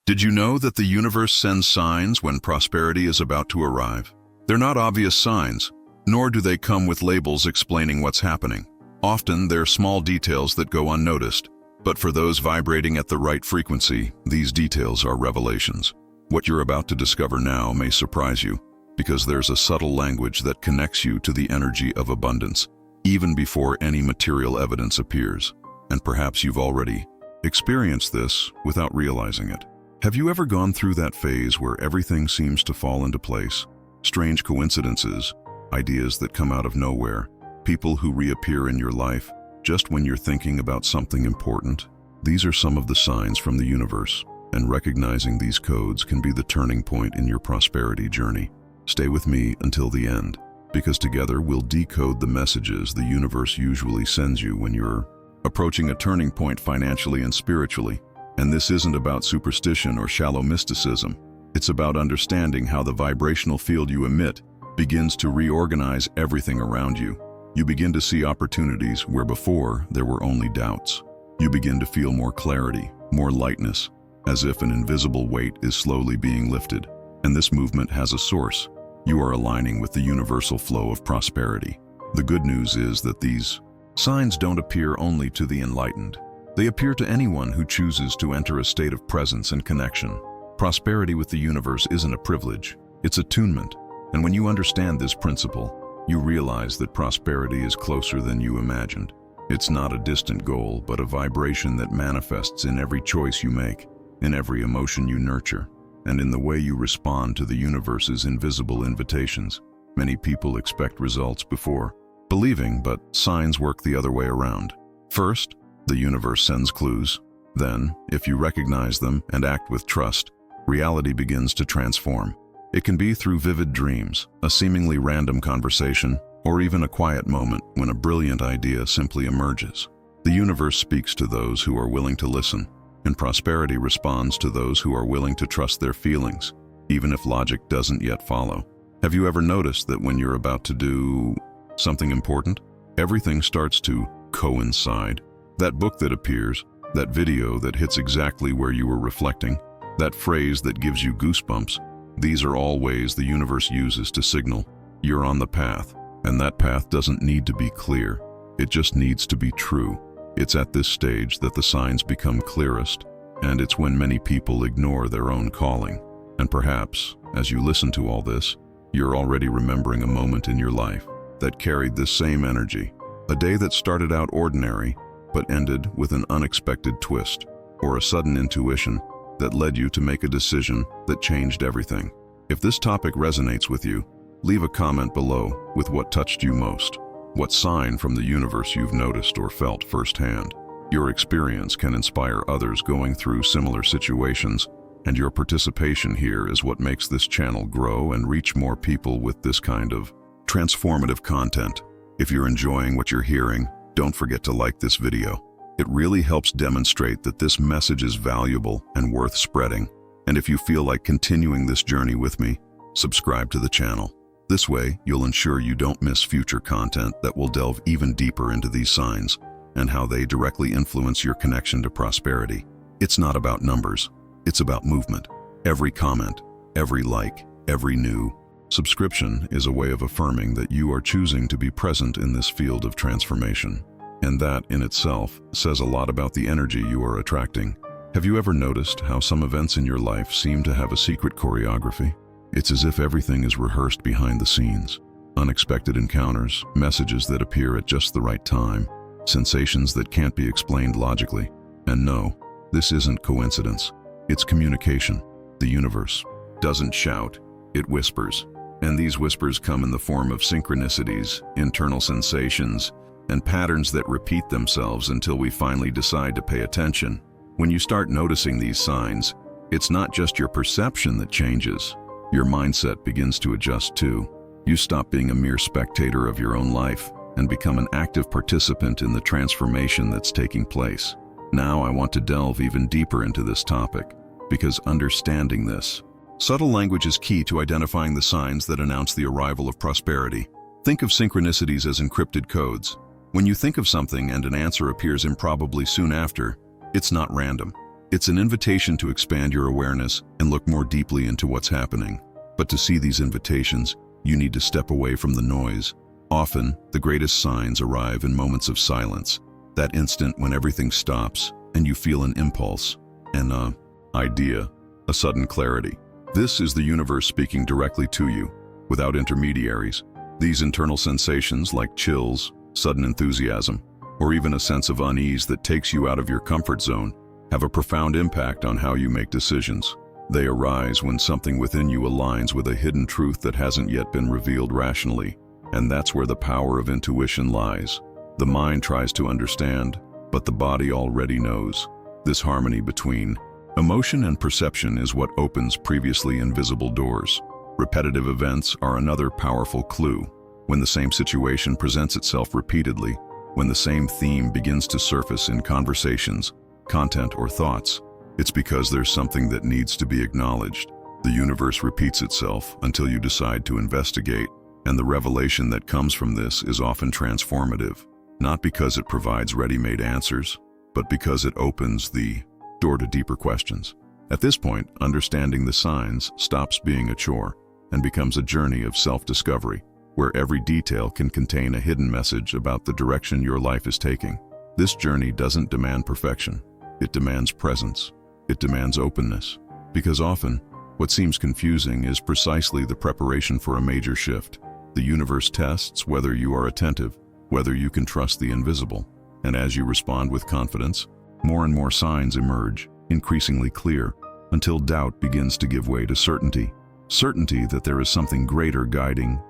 Did you know that the universe sends signs when prosperity is about to arrive? They're not obvious signs, nor do they come with labels explaining what's happening. Often, they're small details that go unnoticed, but for those vibrating at the right frequency, these details are revelations. What you're about to discover now may surprise you, because there's a subtle language that connects you to the energy of abundance, even before any material evidence appears. And perhaps you've already experienced this without realizing it. Have you ever gone through that phase where everything seems to fall into place? Strange coincidences, ideas that come out of nowhere, people who reappear in your life just when you're thinking about something important. These are some of the signs from the universe, and recognizing these codes can be the turning point in your prosperity journey. Stay with me until the end, because together we'll decode the messages the universe usually sends you when you're approaching a turning point financially and spiritually. And this isn't about superstition or shallow mysticism. It's about understanding how the vibrational field you emit begins to reorganize everything around you. You begin to see opportunities where before there were only doubts. You begin to feel more clarity, more lightness, as if an invisible weight is slowly being lifted. And this movement has a source. You are aligning with the universal flow of prosperity. The good news is that these signs don't appear only to the enlightened. They appear to anyone who chooses to enter a state of presence and connection. Prosperity with the universe isn't a privilege, it's attunement. And when you understand this principle, you realize that prosperity is closer than you imagined. It's not a distant goal, but a vibration that manifests in every choice you make, in every emotion you nurture, and in the way you respond to the universe's invisible invitations. Many people expect results before believing, but signs work the other way around. First, the universe sends clues. Then, if you recognize them and act with trust, reality begins to transform. It can be through vivid dreams, a seemingly random conversation, or even a quiet moment when a brilliant idea simply emerges. The universe speaks to those who are willing to listen, and prosperity responds to those who are willing to trust their feelings, even if logic doesn't yet follow. Have you ever noticed that when you're about to do something important, everything starts to coincide? That book that appears, that video that hits exactly where you were reflecting, that phrase that gives you goosebumps, these are all ways the universe uses to signal you're on the path. And that path doesn't need to be clear, it just needs to be true. It's at this stage that the signs become clearest, and it's when many people ignore their own calling. And perhaps, as you listen to all this, you're already remembering a moment in your life that carried this same energy, a day that started out ordinary, but ended with an unexpected twist, or a sudden intuition that led you to make a decision that changed everything. If this topic resonates with you, leave a comment below with what touched you most. What sign from the universe you've noticed or felt firsthand. Your experience can inspire others going through similar situations, and your participation here is what makes this channel grow and reach more people with this kind of transformative content. If you're enjoying what you're hearing, don't forget to like this video. It really helps demonstrate that this message is valuable and worth spreading. And if you feel like continuing this journey with me, subscribe to the channel. This way, you'll ensure you don't miss future content that will delve even deeper into these signs and how they directly influence your connection to prosperity. It's not about numbers, it's about movement. Every comment, every like, every new subscription is a way of affirming that you are choosing to be present in this field of transformation. And that, in itself, says a lot about the energy you are attracting. Have you ever noticed how some events in your life seem to have a secret choreography? It's as if everything is rehearsed behind the scenes. Unexpected encounters, messages that appear at just the right time, sensations that can't be explained logically. And no, this isn't coincidence. It's communication. The universe doesn't shout, it whispers. And these whispers come in the form of synchronicities, internal sensations, and patterns that repeat themselves until we finally decide to pay attention. When you start noticing these signs, it's not just your perception that changes. Your mindset begins to adjust too. You stop being a mere spectator of your own life and become an active participant in the transformation that's taking place. Now I want to delve even deeper into this topic, because understanding this subtle language is key to identifying the signs that announce the arrival of prosperity. Think of synchronicities as encrypted codes. When you think of something and an answer appears improbably soon after, it's not random. It's an invitation to expand your awareness and look more deeply into what's happening. But to see these invitations, you need to step away from the noise. Often, the greatest signs arrive in moments of silence, that instant when everything stops and you feel an impulse, an idea, a sudden clarity. This is the universe speaking directly to you, without intermediaries. These internal sensations like chills, sudden enthusiasm, or even a sense of unease that takes you out of your comfort zone have a profound impact on how you make decisions. They arise when something within you aligns with a hidden truth that hasn't yet been revealed rationally, and that's where the power of intuition lies. The mind tries to understand, but the body already knows. This harmony between emotion and perception is what opens previously invisible doors. Repetitive events are another powerful clue. When the same situation presents itself repeatedly, when the same theme begins to surface in conversations, content, or thoughts, it's because there's something that needs to be acknowledged. The universe repeats itself until you decide to investigate, and the revelation that comes from this is often transformative, not because it provides ready-made answers, but because it opens the door to deeper questions. At this point, understanding the signs stops being a chore and becomes a journey of self-discovery, where every detail can contain a hidden message about the direction your life is taking. This journey doesn't demand perfection. It demands presence. It demands openness. Because often, what seems confusing is precisely the preparation for a major shift. The universe tests whether you are attentive, whether you can trust the invisible. And as you respond with confidence, more and more signs emerge, increasingly clear, until doubt begins to give way to certainty. Certainty that there is something greater guiding,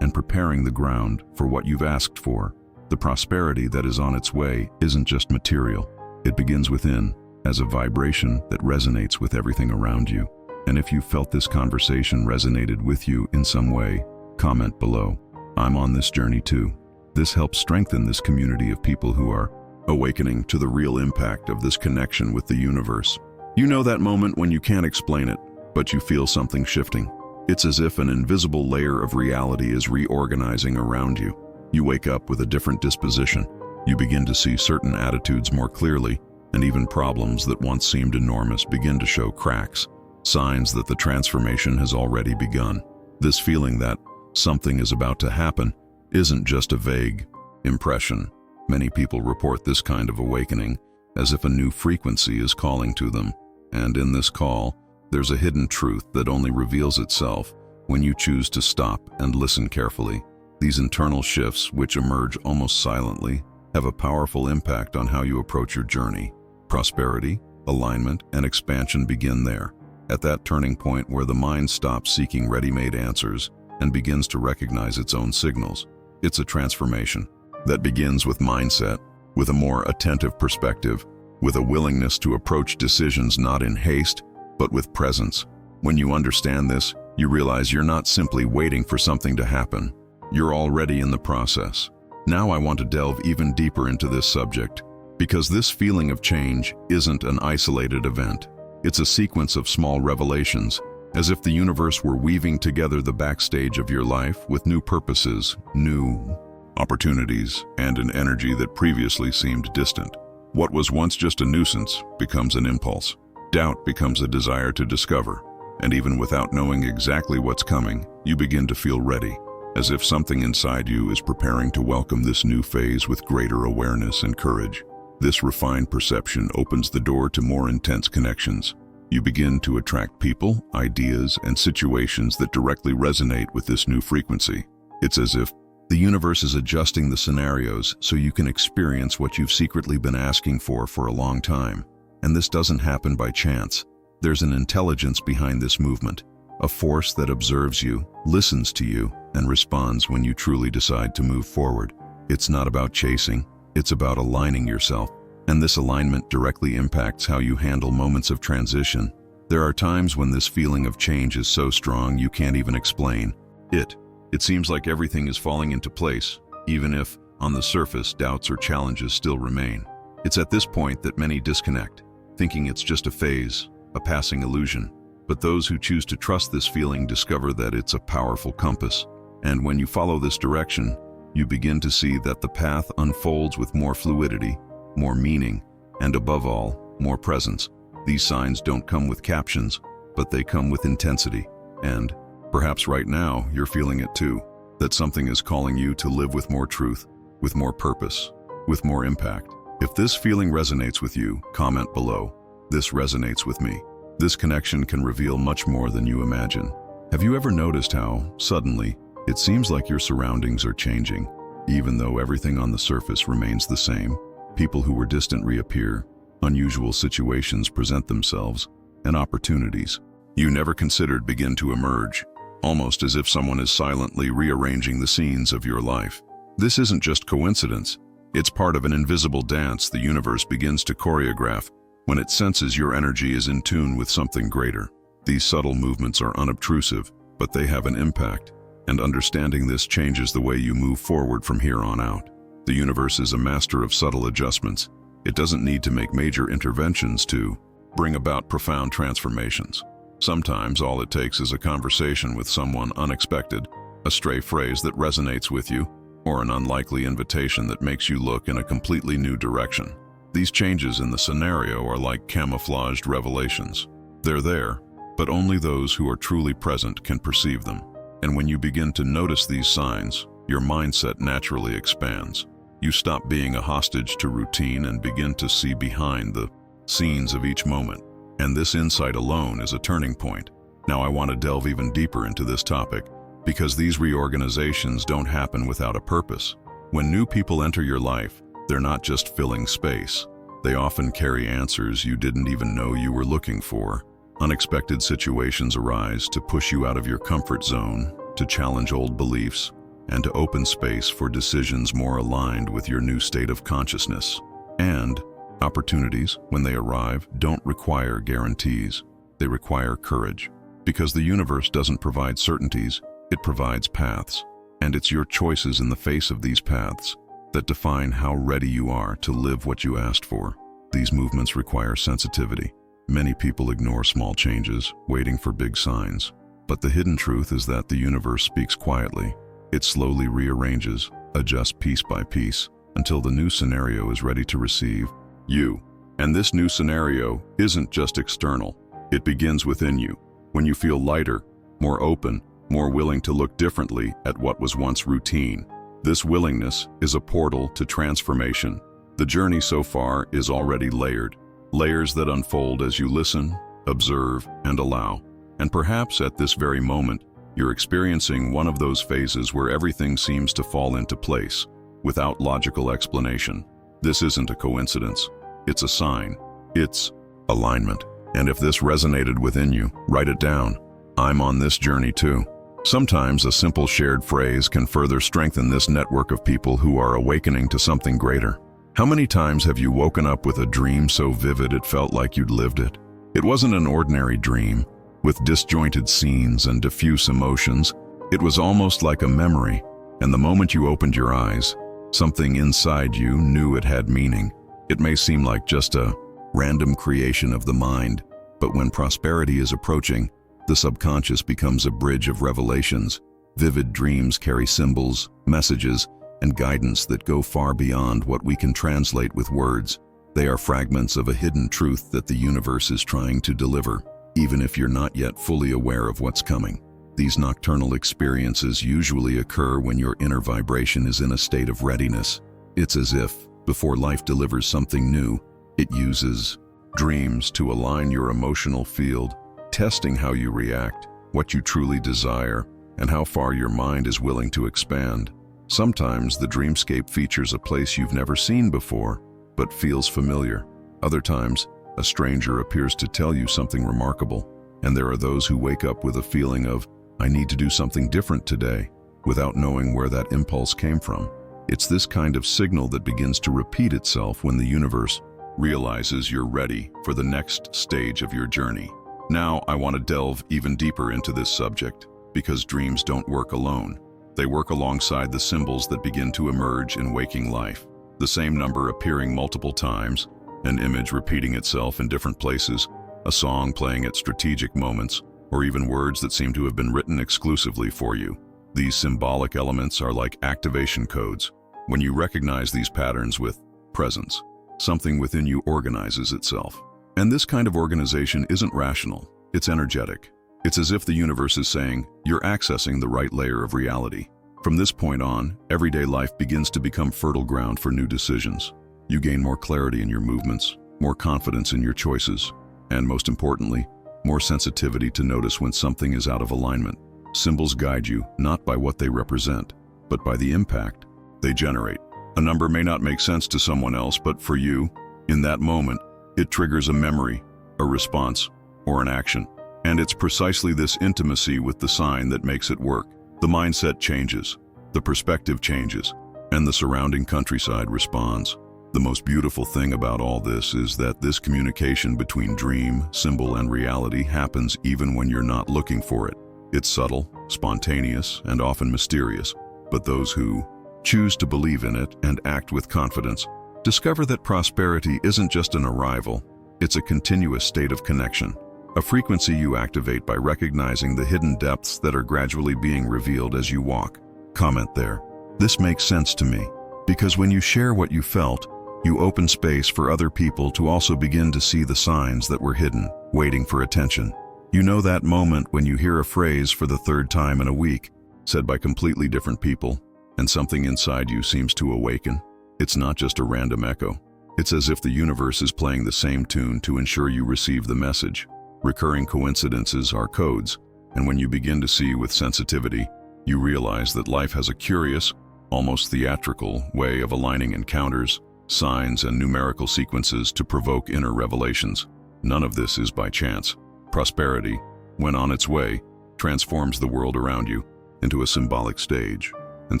and preparing the ground for what you've asked for. The prosperity that is on its way isn't just material. It begins within, as a vibration that resonates with everything around you. And if you felt this conversation resonated with you in some way, comment below. I'm on this journey too. This helps strengthen this community of people who are awakening to the real impact of this connection with the universe. You know that moment when you can't explain it, but you feel something shifting. It's as if an invisible layer of reality is reorganizing around you. You wake up with a different disposition. You begin to see certain attitudes more clearly, and even problems that once seemed enormous begin to show cracks, signs that the transformation has already begun. This feeling that something is about to happen isn't just a vague impression. Many people report this kind of awakening as if a new frequency is calling to them, and in this call, there's a hidden truth that only reveals itself when you choose to stop and listen carefully. These internal shifts, which emerge almost silently, have a powerful impact on how you approach your journey. Prosperity, alignment, and expansion begin there, at that turning point where the mind stops seeking ready-made answers and begins to recognize its own signals. It's a transformation that begins with mindset, with a more attentive perspective, with a willingness to approach decisions not in haste, but with presence. When you understand this, you realize you're not simply waiting for something to happen. You're already in the process. Now I want to delve even deeper into this subject, because this feeling of change isn't an isolated event. It's a sequence of small revelations, as if the universe were weaving together the backstage of your life with new purposes, new opportunities, and an energy that previously seemed distant. What was once just a nuisance becomes an impulse. Doubt becomes a desire to discover, and even without knowing exactly what's coming, you begin to feel ready, as if something inside you is preparing to welcome this new phase with greater awareness and courage. This refined perception opens the door to more intense connections. You begin to attract people, ideas, and situations that directly resonate with this new frequency. It's as if the universe is adjusting the scenarios so you can experience what you've secretly been asking for a long time. And this doesn't happen by chance. There's an intelligence behind this movement, a force that observes you, listens to you, and responds when you truly decide to move forward. It's not about chasing, it's about aligning yourself. And this alignment directly impacts how you handle moments of transition. There are times when this feeling of change is so strong you can't even explain it. It seems like everything is falling into place, even if, on the surface, doubts or challenges still remain. It's at this point that many disconnect, thinking it's just a phase, a passing illusion. But those who choose to trust this feeling discover that it's a powerful compass. And when you follow this direction, you begin to see that the path unfolds with more fluidity, more meaning, and above all, more presence. These signs don't come with captions, but they come with intensity. And perhaps right now you're feeling it too, that something is calling you to live with more truth, with more purpose, with more impact. If this feeling resonates with you, comment below. This resonates with me. This connection can reveal much more than you imagine. Have you ever noticed how, suddenly, it seems like your surroundings are changing, even though everything on the surface remains the same? People who were distant reappear, unusual situations present themselves, and opportunities you never considered begin to emerge, almost as if someone is silently rearranging the scenes of your life. This isn't just coincidence. It's part of an invisible dance the universe begins to choreograph when it senses your energy is in tune with something greater. These subtle movements are unobtrusive, but they have an impact, and understanding this changes the way you move forward from here on out. The universe is a master of subtle adjustments. It doesn't need to make major interventions to bring about profound transformations. Sometimes all it takes is a conversation with someone unexpected, a stray phrase that resonates with you, or an unlikely invitation that makes you look in a completely new direction. These changes in the scenario are like camouflaged revelations. They're there, but only those who are truly present can perceive them. And when you begin to notice these signs, your mindset naturally expands. You stop being a hostage to routine and begin to see behind the scenes of each moment. And this insight alone is a turning point. Now I want to delve even deeper into this topic, because these reorganizations don't happen without a purpose. When new people enter your life, they're not just filling space. They often carry answers you didn't even know you were looking for. Unexpected situations arise to push you out of your comfort zone, to challenge old beliefs, and to open space for decisions more aligned with your new state of consciousness. And opportunities, when they arrive, don't require guarantees. They require courage. Because the universe doesn't provide certainties, it provides paths. And it's your choices in the face of these paths that define how ready you are to live what you asked for. These movements require sensitivity. Many people ignore small changes, waiting for big signs. But the hidden truth is that the universe speaks quietly. It slowly rearranges, adjusts piece by piece, until the new scenario is ready to receive you. And this new scenario isn't just external. It begins within you. When you feel lighter, more open, more willing to look differently at what was once routine. This willingness is a portal to transformation. The journey so far is already layered. Layers that unfold as you listen, observe, and allow. And perhaps at this very moment, you're experiencing one of those phases where everything seems to fall into place, without logical explanation. This isn't a coincidence. It's a sign. It's alignment. And if this resonated within you, write it down. I'm on this journey too. Sometimes a simple shared phrase can further strengthen this network of people who are awakening to something greater. How many times have you woken up with a dream so vivid it felt like you'd lived it? It wasn't an ordinary dream, with disjointed scenes and diffuse emotions. It was almost like a memory, and the moment you opened your eyes, something inside you knew it had meaning. It may seem like just a random creation of the mind, but when prosperity is approaching, the subconscious becomes a bridge of revelations. Vivid dreams carry symbols, messages, and guidance that go far beyond what we can translate with words. They are fragments of a hidden truth that the universe is trying to deliver, even if you're not yet fully aware of what's coming. These nocturnal experiences usually occur when your inner vibration is in a state of readiness. It's as if, before life delivers something new, it uses dreams to align your emotional field, testing how you react, what you truly desire, and how far your mind is willing to expand. Sometimes the dreamscape features a place you've never seen before, but feels familiar. Other times, a stranger appears to tell you something remarkable, and there are those who wake up with a feeling of, I need to do something different today, without knowing where that impulse came from. It's this kind of signal that begins to repeat itself when the universe realizes you're ready for the next stage of your journey. Now, I want to delve even deeper into this subject, because dreams don't work alone. They work alongside the symbols that begin to emerge in waking life. The same number appearing multiple times, an image repeating itself in different places, a song playing at strategic moments, or even words that seem to have been written exclusively for you. These symbolic elements are like activation codes. When you recognize these patterns with presence, something within you organizes itself. And this kind of organization isn't rational, it's energetic. It's as if the universe is saying, you're accessing the right layer of reality. From this point on, everyday life begins to become fertile ground for new decisions. You gain more clarity in your movements, more confidence in your choices, and most importantly, more sensitivity to notice when something is out of alignment. Symbols guide you not by what they represent, but by the impact they generate. A number may not make sense to someone else, but for you, in that moment, it triggers a memory, a response, or an action. And it's precisely this intimacy with the sign that makes it work. The mindset changes, the perspective changes, and the surrounding countryside responds. The most beautiful thing about all this is that this communication between dream, symbol, and reality happens even when you're not looking for it. It's subtle, spontaneous, and often mysterious, but those who choose to believe in it and act with confidence discover that prosperity isn't just an arrival, it's a continuous state of connection. A frequency you activate by recognizing the hidden depths that are gradually being revealed as you walk. Comment there. This makes sense to me, because when you share what you felt, you open space for other people to also begin to see the signs that were hidden, waiting for attention. You know that moment when you hear a phrase for the third time in a week, said by completely different people, and something inside you seems to awaken? It's not just a random echo. It's as if the universe is playing the same tune to ensure you receive the message. Recurring coincidences are codes, and when you begin to see with sensitivity, you realize that life has a curious, almost theatrical way of aligning encounters, signs, and numerical sequences to provoke inner revelations. None of this is by chance. Prosperity, when on its way, transforms the world around you into a symbolic stage, and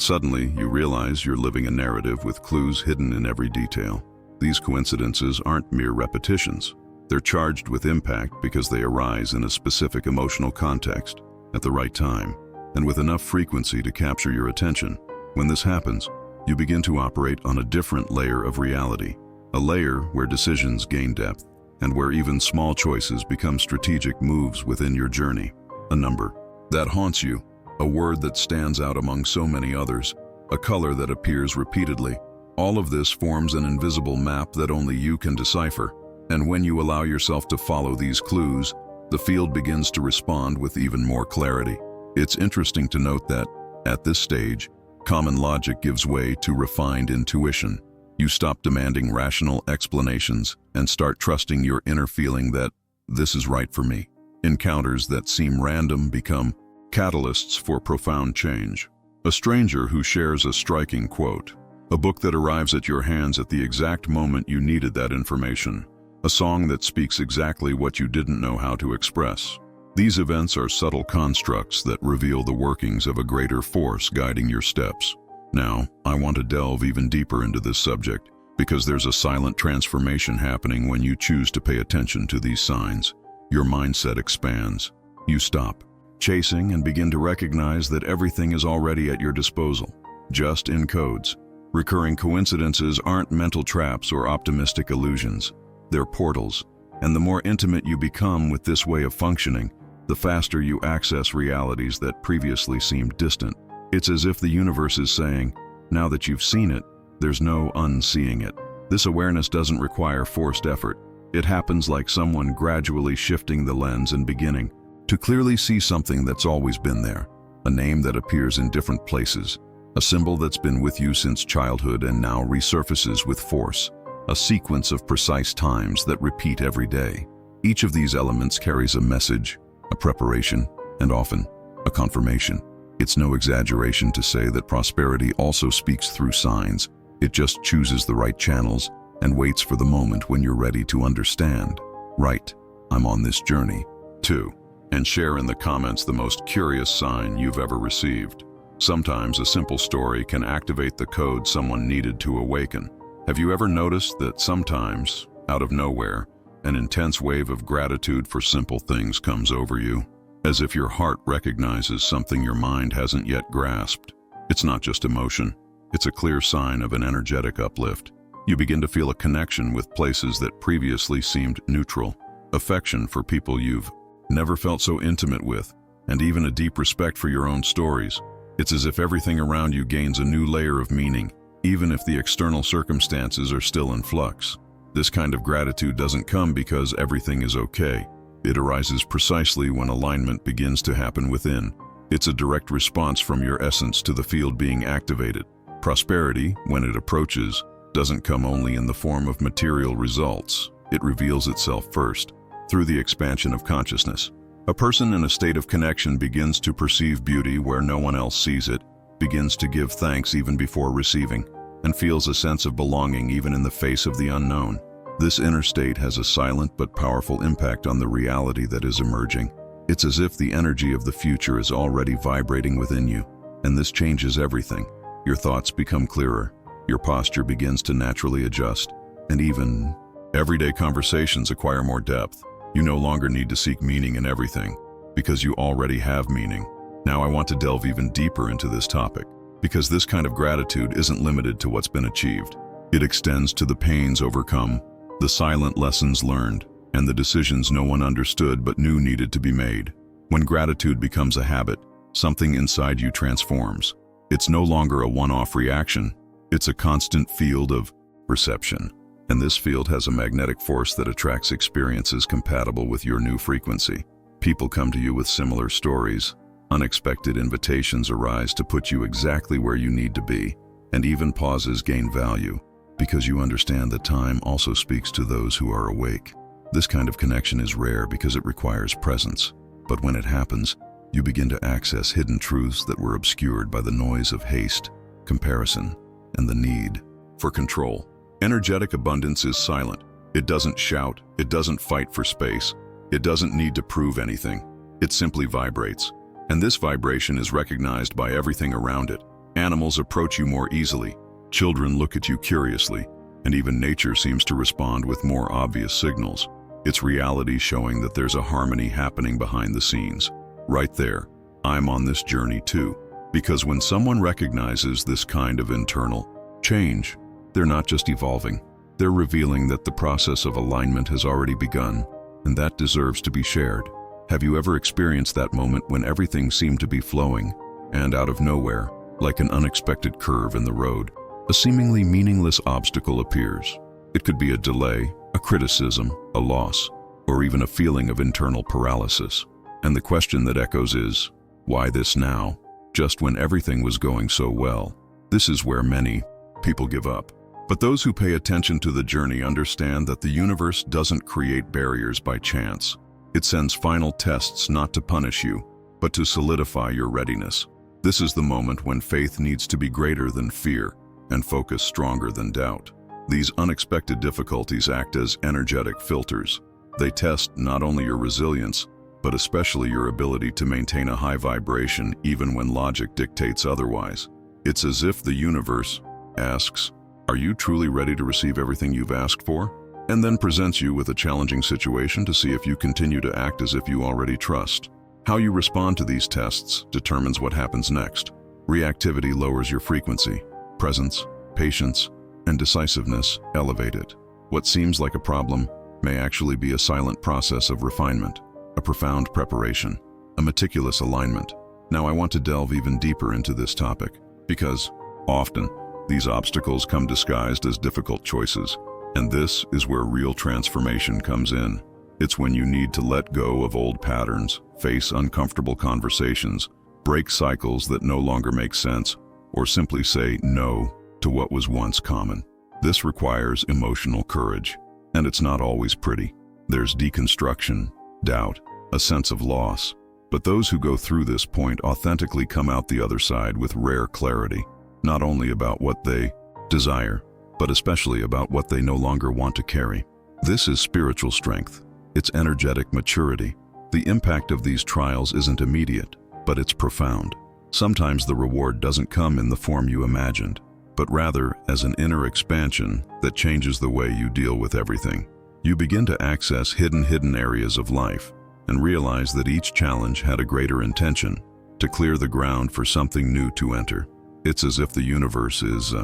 suddenly you realize you're living a narrative with clues hidden in every detail. These coincidences aren't mere repetitions. They're charged with impact because they arise in a specific emotional context, at the right time, and with enough frequency to capture your attention. When this happens, you begin to operate on a different layer of reality, a layer where decisions gain depth, and where even small choices become strategic moves within your journey. A number that haunts you, a word that stands out among so many others, a color that appears repeatedly. All of this forms an invisible map that only you can decipher. And when you allow yourself to follow these clues, the field begins to respond with even more clarity. It's interesting to note that, at this stage, common logic gives way to refined intuition. You stop demanding rational explanations and start trusting your inner feeling that this is right for me. Encounters that seem random become catalysts for profound change. A stranger who shares a striking quote, a book that arrives at your hands at the exact moment you needed that information, a song that speaks exactly what you didn't know how to express. These events are subtle constructs that reveal the workings of a greater force guiding your steps. Now, I want to delve even deeper into this subject, because there's a silent transformation happening when you choose to pay attention to these signs. Your mindset expands. You stop chasing and begin to recognize that everything is already at your disposal, just in codes. Recurring coincidences aren't mental traps or optimistic illusions. They're portals, and the more intimate you become with this way of functioning, the faster you access realities that previously seemed distant. It's as if the universe is saying, now that you've seen it, there's no unseeing it. This awareness doesn't require forced effort. It happens like someone gradually shifting the lens and beginning to clearly see something that's always been there, a name that appears in different places, a symbol that's been with you since childhood and now resurfaces with force, a sequence of precise times that repeat every day. Each of these elements carries a message, a preparation, and often a confirmation. It's no exaggeration to say that prosperity also speaks through signs. It just chooses the right channels and waits for the moment when you're ready to understand. Right, I'm on this journey. 2. And share in the comments the most curious sign you've ever received. Sometimes a simple story can activate the code someone needed to awaken. Have you ever noticed that sometimes, out of nowhere, an intense wave of gratitude for simple things comes over you, as if your heart recognizes something your mind hasn't yet grasped? It's not just emotion, it's a clear sign of an energetic uplift. You begin to feel a connection with places that previously seemed neutral, affection for people you've never felt so intimate with, and even a deep respect for your own stories. It's as if everything around you gains a new layer of meaning, even if the external circumstances are still in flux. This kind of gratitude doesn't come because everything is okay. It arises precisely when alignment begins to happen within. It's a direct response from your essence to the field being activated. Prosperity, when it approaches, doesn't come only in the form of material results. It reveals itself first, through the expansion of consciousness. A person in a state of connection begins to perceive beauty where no one else sees it, begins to give thanks even before receiving, and feels a sense of belonging even in the face of the unknown. This inner state has a silent but powerful impact on the reality that is emerging. It's as if the energy of the future is already vibrating within you, and this changes everything. Your thoughts become clearer, your posture begins to naturally adjust, and even everyday conversations acquire more depth. You no longer need to seek meaning in everything, because you already have meaning. Now I want to delve even deeper into this topic, because this kind of gratitude isn't limited to what's been achieved. It extends to the pains overcome, the silent lessons learned, and the decisions no one understood but knew needed to be made. When gratitude becomes a habit, something inside you transforms. It's no longer a one-off reaction. It's a constant field of perception. And this field has a magnetic force that attracts experiences compatible with your new frequency. People come to you with similar stories. Unexpected invitations arise to put you exactly where you need to be, and even pauses gain value, because you understand that time also speaks to those who are awake. This kind of connection is rare because it requires presence, but when it happens, you begin to access hidden truths that were obscured by the noise of haste, comparison, and the need for control. Energetic abundance is silent. It doesn't shout, it doesn't fight for space, it doesn't need to prove anything. It simply vibrates. And this vibration is recognized by everything around it. Animals approach you more easily, children look at you curiously, and even nature seems to respond with more obvious signals. It's reality showing that there's a harmony happening behind the scenes. Right there, I'm on this journey too. Because when someone recognizes this kind of internal change, they're not just evolving, they're revealing that the process of alignment has already begun, and that deserves to be shared. Have you ever experienced that moment when everything seemed to be flowing, and out of nowhere, like an unexpected curve in the road, a seemingly meaningless obstacle appears? It could be a delay, a criticism, a loss, or even a feeling of internal paralysis. And the question that echoes is, why this now? Just when everything was going so well. This is where many people give up. But those who pay attention to the journey understand that the universe doesn't create barriers by chance. It sends final tests not to punish you, but to solidify your readiness. This is the moment when faith needs to be greater than fear and focus stronger than doubt. These unexpected difficulties act as energetic filters. They test not only your resilience, but especially your ability to maintain a high vibration even when logic dictates otherwise. It's as if the universe asks, "Are you truly ready to receive everything you've asked for?" And then presents you with a challenging situation to see if you continue to act as if you already trust. How you respond to these tests determines what happens next. Reactivity lowers your frequency. Presence, patience, and decisiveness elevate it. What seems like a problem may actually be a silent process of refinement, a profound preparation, a meticulous alignment. Now I want to delve even deeper into this topic, because often these obstacles come disguised as difficult choices. And this is where real transformation comes in. It's when you need to let go of old patterns, face uncomfortable conversations, break cycles that no longer make sense, or simply say no to what was once common. This requires emotional courage, and it's not always pretty. There's deconstruction, doubt, a sense of loss. But those who go through this point authentically come out the other side with rare clarity, not only about what they desire, but especially about what they no longer want to carry. This is spiritual strength. It's energetic maturity. The impact of these trials isn't immediate, but it's profound. Sometimes the reward doesn't come in the form you imagined, but rather as an inner expansion that changes the way you deal with everything. You begin to access hidden areas of life and realize that each challenge had a greater intention, to clear the ground for something new to enter. It's as if the universe is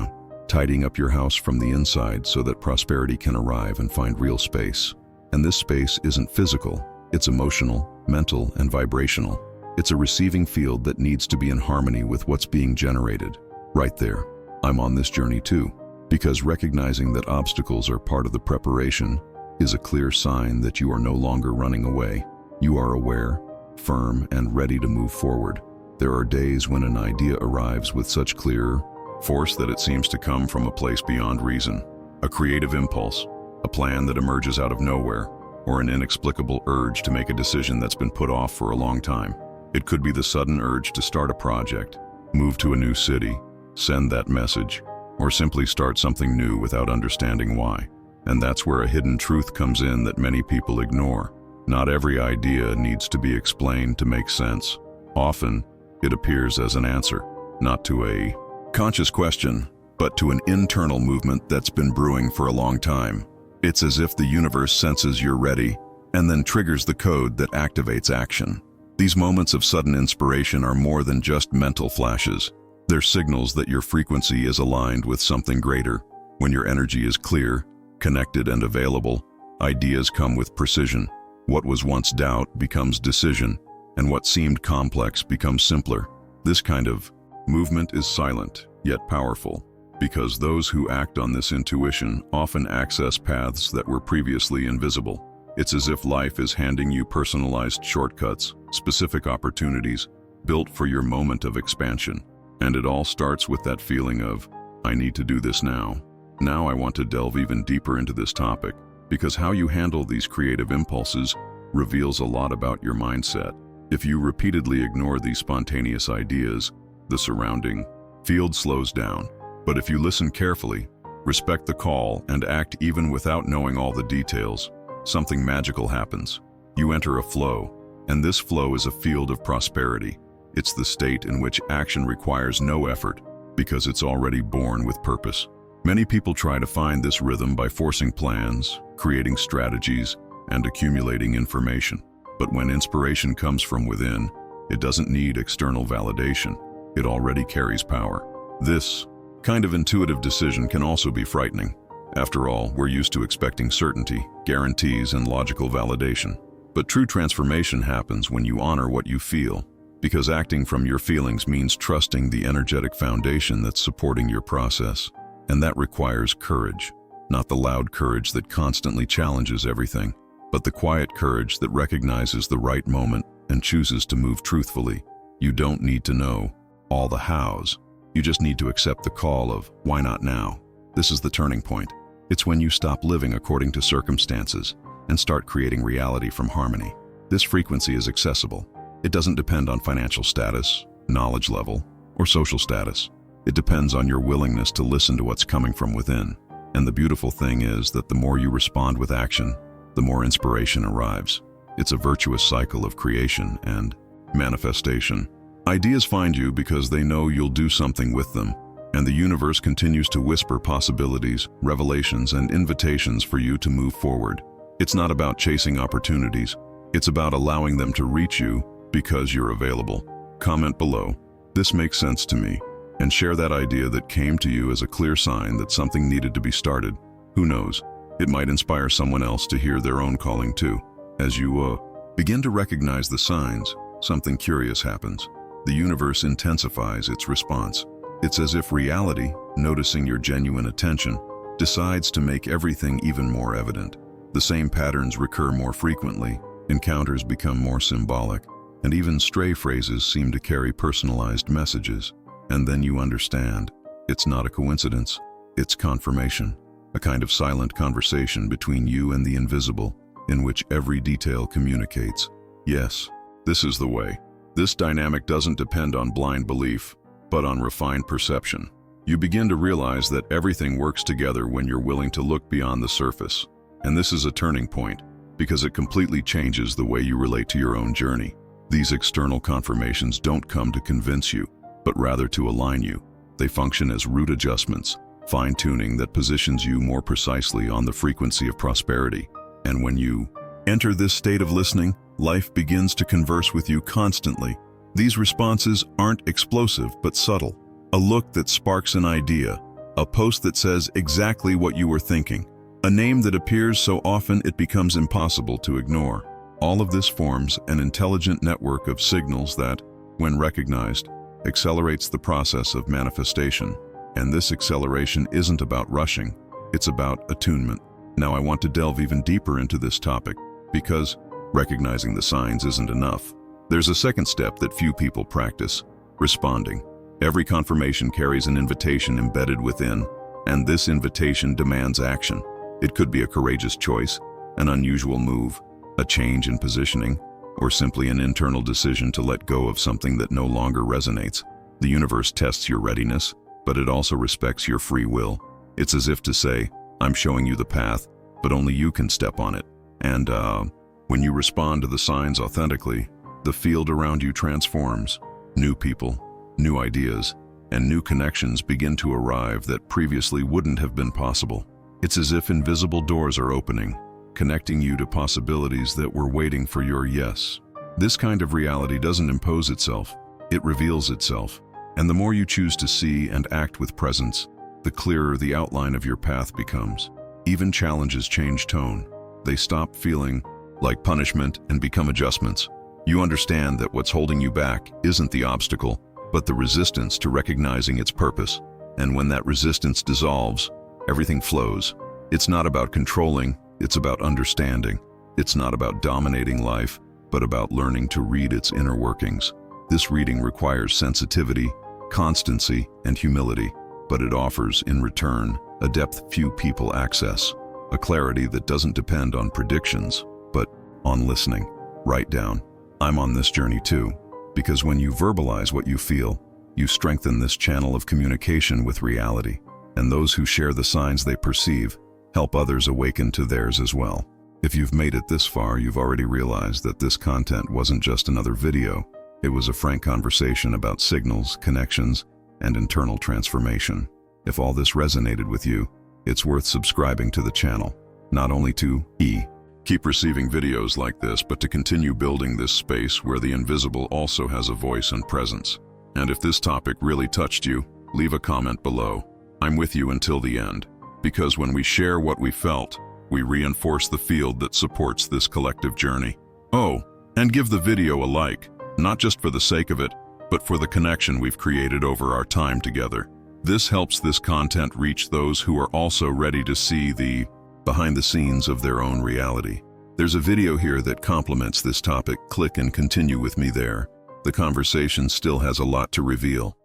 tidying up your house from the inside so that prosperity can arrive and find real space. And this space isn't physical, it's emotional, mental, and vibrational. It's a receiving field that needs to be in harmony with what's being generated. Right there, I'm on this journey too. because recognizing that obstacles are part of the preparation is a clear sign that you are no longer running away. You are aware, firm, and ready to move forward. There are days when an idea arrives with such clear force that it seems to come from a place beyond reason. A creative impulse, a plan that emerges out of nowhere, or an inexplicable urge to make a decision that's been put off for a long time. It could be the sudden urge to start a project, move to a new city, send that message, or simply start something new without understanding why. And that's where a hidden truth comes in that many people ignore. Not every idea needs to be explained to make sense. Often, it appears as an answer, not to a conscious question, but to an internal movement that's been brewing for a long time. It's as if the universe senses you're ready and then triggers the code that activates action. These moments of sudden inspiration are more than just mental flashes. They're signals that your frequency is aligned with something greater. When your energy is clear, connected, and available, ideas come with precision. What was once doubt becomes decision, and what seemed complex becomes simpler. This kind of movement is silent, yet powerful, because those who act on this intuition often access paths that were previously invisible. It's as if life is handing you personalized shortcuts, specific opportunities, built for your moment of expansion. And it all starts with that feeling of, I need to do this now. Now I want to delve even deeper into this topic, because how you handle these creative impulses reveals a lot about your mindset. If you repeatedly ignore these spontaneous ideas, the surrounding field slows down. But if you listen carefully, respect the call, and act even without knowing all the details, something magical happens. You enter a flow, and this flow is a field of prosperity. It's the state in which action requires no effort, because it's already born with purpose. Many people try to find this rhythm by forcing plans, creating strategies, and accumulating information. But when inspiration comes from within, it doesn't need external validation. It already carries power. This kind of intuitive decision can also be frightening. After all, we're used to expecting certainty, guarantees, and logical validation. But true transformation happens when you honor what you feel, because acting from your feelings means trusting the energetic foundation that's supporting your process. And that requires courage, not the loud courage that constantly challenges everything, but the quiet courage that recognizes the right moment and chooses to move truthfully. You don't need to know all the hows. You just need to accept the call of, why not now? This is the turning point. It's when you stop living according to circumstances and start creating reality from harmony. This frequency is accessible. It doesn't depend on financial status, knowledge level, or social status. It depends on your willingness to listen to what's coming from within. And the beautiful thing is that the more you respond with action, the more inspiration arrives. It's a virtuous cycle of creation and manifestation. Ideas find you because they know you'll do something with them, and the universe continues to whisper possibilities, revelations, and invitations for you to move forward. It's not about chasing opportunities. It's about allowing them to reach you because you're available. Comment below, "This makes sense to me," and share that idea that came to you as a clear sign that something needed to be started. Who knows? It might inspire someone else to hear their own calling too. As you begin to recognize the signs, something curious happens. The universe intensifies its response. It's as if reality, noticing your genuine attention, decides to make everything even more evident. The same patterns recur more frequently, encounters become more symbolic, and even stray phrases seem to carry personalized messages. And then you understand, it's not a coincidence, it's confirmation, a kind of silent conversation between you and the invisible, in which every detail communicates. Yes, this is the way. This dynamic doesn't depend on blind belief, but on refined perception. You begin to realize that everything works together when you're willing to look beyond the surface. And this is a turning point, because it completely changes the way you relate to your own journey. These external confirmations don't come to convince you, but rather to align you. They function as root adjustments, fine-tuning that positions you more precisely on the frequency of prosperity. And when you enter this state of listening, life begins to converse with you constantly. These responses aren't explosive but subtle. A look that sparks an idea, a post that says exactly what you were thinking, a name that appears so often it becomes impossible to ignore. All of this forms an intelligent network of signals that, when recognized, accelerates the process of manifestation. And this acceleration isn't about rushing, it's about attunement. Now I want to delve even deeper into this topic, because recognizing the signs isn't enough. There's a second step that few people practice: responding. Every confirmation carries an invitation embedded within, and this invitation demands action. It could be a courageous choice, an unusual move, a change in positioning, or simply an internal decision to let go of something that no longer resonates. The universe tests your readiness, but it also respects your free will. It's as if to say, I'm showing you the path, but only you can step on it. And when you respond to the signs authentically, the field around you transforms. New people, new ideas, and new connections begin to arrive that previously wouldn't have been possible. It's as if invisible doors are opening, connecting you to possibilities that were waiting for your yes. This kind of reality doesn't impose itself, it reveals itself. And the more you choose to see and act with presence, the clearer the outline of your path becomes. Even challenges change tone. They stop feeling like punishment and become adjustments. You understand that what's holding you back isn't the obstacle, but the resistance to recognizing its purpose. And when that resistance dissolves, everything flows. It's not about controlling, it's about understanding. It's not about dominating life, but about learning to read its inner workings. This reading requires sensitivity, constancy, and humility, but it offers, in return, a depth few people access, a clarity that doesn't depend on predictions, but on listening. Write down, I'm on this journey too, because when you verbalize what you feel, you strengthen this channel of communication with reality, and those who share the signs they perceive help others awaken to theirs as well. If you've made it this far, you've already realized that this content wasn't just another video. It was a frank conversation about signals, connections, and internal transformation. If all this resonated with you, it's worth subscribing to the channel, not only to keep receiving videos like this, but to continue building this space where the invisible also has a voice and presence. And if this topic really touched you, leave a comment below. I'm with you until the end, because when we share what we felt, we reinforce the field that supports this collective journey. Oh, and give the video a like, not just for the sake of it, but for the connection we've created over our time together. This helps this content reach those who are also ready to see the behind the scenes of their own reality. There's a video here that complements this topic. Click and continue with me there. The conversation still has a lot to reveal.